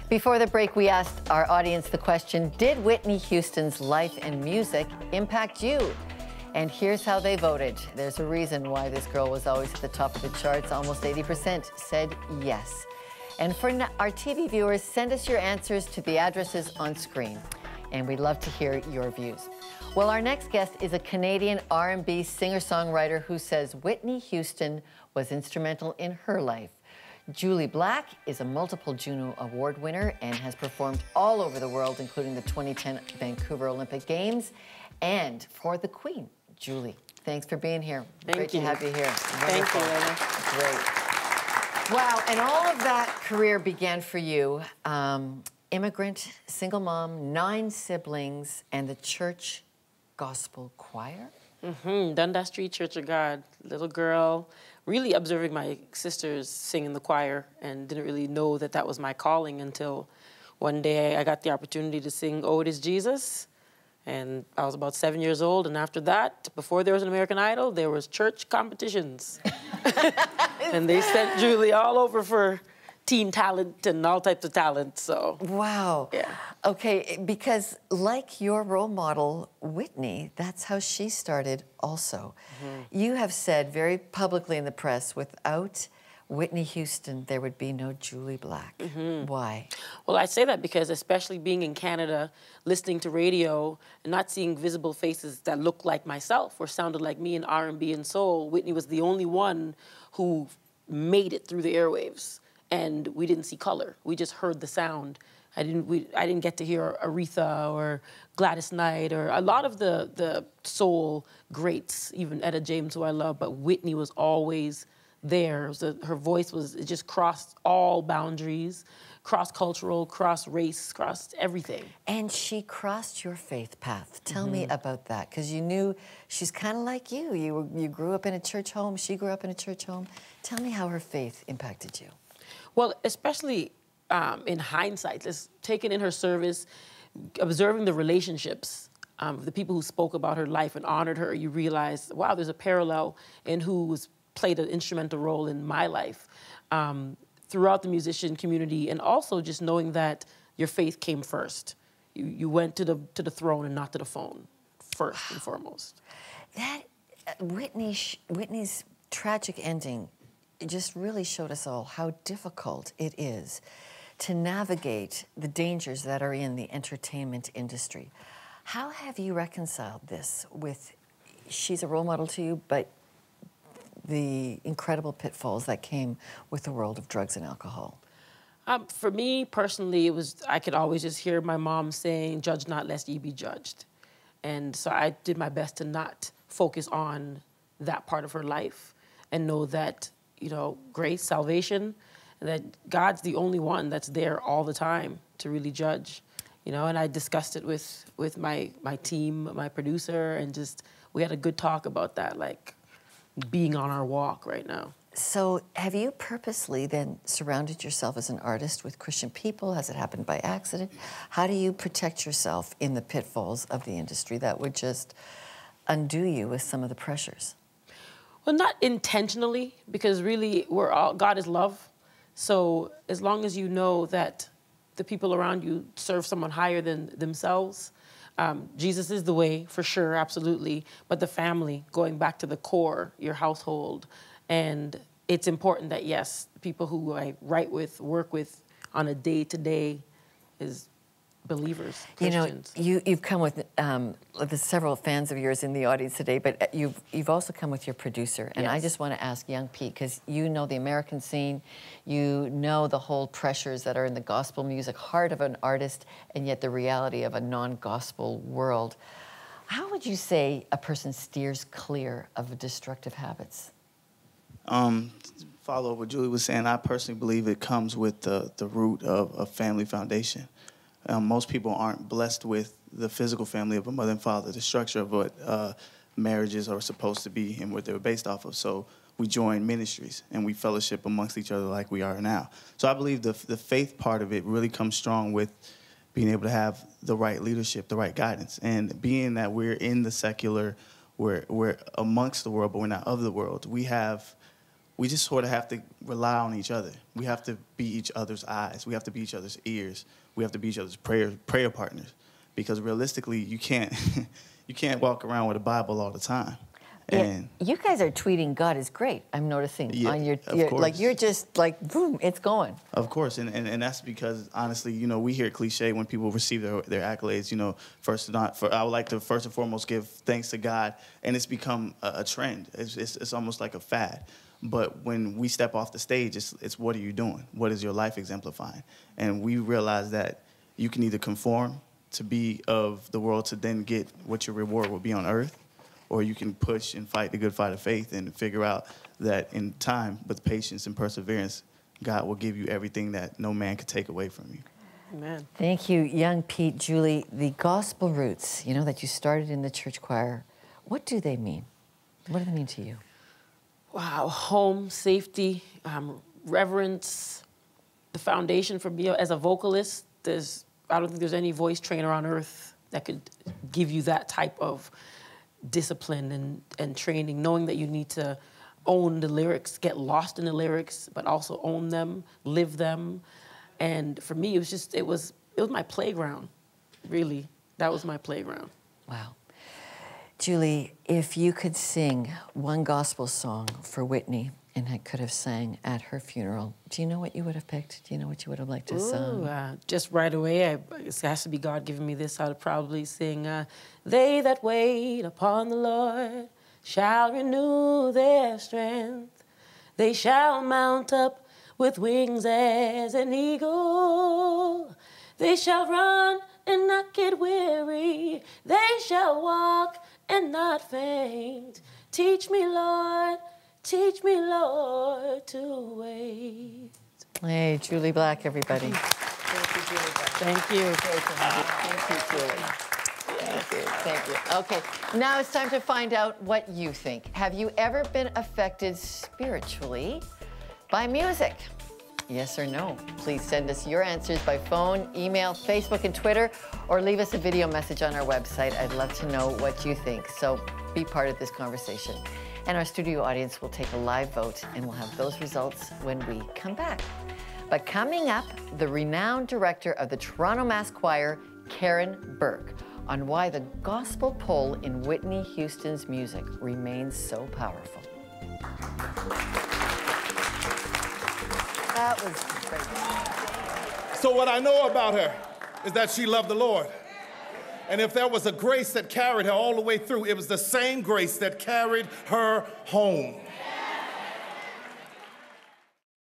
Before the break, we asked our audience the question, did Whitney Houston's life and music impact you? And here's how they voted. There's a reason why this girl was always at the top of the charts. Almost 80% said yes. And for our TV viewers, send us your answers to the addresses on screen. And we'd love to hear your views. Well, our next guest is a Canadian R&B singer-songwriter who says Whitney Houston was instrumental in her life. Jully Black is a multiple Juno Award winner and has performed all over the world, including the 2010 Vancouver Olympic Games. And for the Queen, Jully, thanks for being here. Great to have you here. Thank you, Lena. Great. Wow, and all of that career began for you. Immigrant, single mom, 9 siblings, and the church gospel choir? Dundas Street Church of God. Little girl, really observing my sisters sing in the choir and didn't really know that that was my calling until one day I got the opportunity to sing Oh, It Is Jesus. And I was about 7 years old, and after that, before there was an American Idol, there was church competitions. And they sent Jully all over for teen talent and all types of talent, so. Wow. Yeah. Okay, because like your role model, Whitney, that's how she started also. You have said very publicly in the press, without Whitney Houston, there would be no Jully Black. Why? Well, I say that because especially being in Canada, listening to radio and not seeing visible faces that look like myself or sounded like me in R&B and soul, Whitney was the only one who made it through the airwaves. And we didn't see color. We just heard the sound. I didn't get to hear Aretha or Gladys Knight or a lot of the soul greats, even Etta James, who I love, but Whitney was always there. Her voice it just crossed all boundaries, cross-cultural, cross-race, crossed everything. And she crossed your faith path. Tell me about that, because you knew she's kind of like you. You grew up in a church home. She grew up in a church home. Tell me how her faith impacted you. Well, especially in hindsight, just taking in her service, observing the relationships, the people who spoke about her life and honored her, you realize, wow, there's a parallel in who's played an instrumental role in my life throughout the musician community, and also just knowing that your faith came first. You went to the throne and not to the phone, first and foremost. That Whitney's tragic ending, it just really showed us all how difficult it is to navigate the dangers that are in the entertainment industry. How have you reconciled this with, she's a role model to you, but the incredible pitfalls that came with the world of drugs and alcohol? For me personally, I could always just hear my mom saying, "Judge not, lest ye be judged." And so I did my best to not focus on that part of her life and know that, you know, grace, salvation, and that God's the only one that's there all the time to really judge, you know. And I discussed it with my team, my producer, and just we had a good talk about that, like being on our walk right now. So have you purposely then surrounded yourself as an artist with Christian people? Has it happened by accident? How do you protect yourself in the pitfalls of the industry that would just undo you with some of the pressures? Well, not intentionally, because really God is love. So as long as you know that the people around you serve someone higher than themselves, Jesus is the way, for sure, absolutely. But the family, going back to the core, your household. And it's important that, yes, people who I write with, work with on a day-to-day is believers, Christians. You know, you've come with, there's several fans of yours in the audience today, but you've also come with your producer. And yes. I just want to ask Young Pete, because you know the American scene, you know the whole pressures that are in the gospel music heart of an artist, and yet the reality of a non-gospel world. How would you say a person steers clear of destructive habits? Follow up what Jully was saying, I personally believe it comes with the root of a family foundation. Most people aren't blessed with the physical family of a mother and father, the structure of what marriages are supposed to be and what they were based off of. So we join ministries and we fellowship amongst each other like we are now. So I believe the faith part of it really comes strong with being able to have the right leadership, the right guidance. And being that we're in the secular, we're amongst the world, but we're not of the world, we have we just sort of have to rely on each other. We have to be each other's eyes. We have to be each other's ears. We have to be each other's prayer partners. Because realistically, you can't you can't walk around with a Bible all the time. And yeah, you guys are tweeting God is great, I'm noticing. Yeah, on your of course. like, you're just like, boom, it's going. Of course, and that's because, honestly, you know, we hear cliche when people receive their accolades, you know, I would like to first and foremost give thanks to God, and it's become a trend. It's almost like a fad. But when we step off the stage, it's what are you doing? What is your life exemplifying? And we realize that you can either conform to be of the world to then get what your reward will be on earth, or you can push and fight the good fight of faith and figure out that in time, with patience and perseverance, God will give you everything that no man could take away from you. Amen. Thank you, young Pete, Julie. The gospel roots, you know, that you started in the church choir, what do they mean? What do they mean to you? Wow, home, safety, reverence, the foundation for me as a vocalist. I don't think there's any voice trainer on earth that could give you that type of discipline and training, knowing that you need to own the lyrics, get lost in the lyrics, but also own them, live them. And for me, it was my playground, really. That was my playground. Wow. Julie, if you could sing one gospel song for Whitney and I could have sang at her funeral, do you know what you would have picked? Do you know what you would have liked to sing? Just right away, it has to be God giving me this. I would probably sing, they that wait upon the Lord shall renew their strength. They shall mount up with wings as an eagle. They shall run and not get weary. They shall walk and not faint. Teach me, Lord, to wait. Hey, Julie Black, everybody. Thank you, Julie Black. Thank you. Thank you, Julie. Thank you, thank you. Okay, now it's time to find out what you think. Have you ever been affected spiritually by music? Yes or no? Please send us your answers by phone, email, Facebook, and Twitter, or leave us a video message on our website. I'd love to know what you think, so be part of this conversation. And our studio audience will take a live vote, and we'll have those results when we come back. But coming up, the renowned director of the Toronto Mass Choir, Karen Burke, on why the gospel pull in Whitney Houston's music remains so powerful. That was great. So what I know about her is that she loved the Lord. And if there was a grace that carried her all the way through, it was the same grace that carried her home.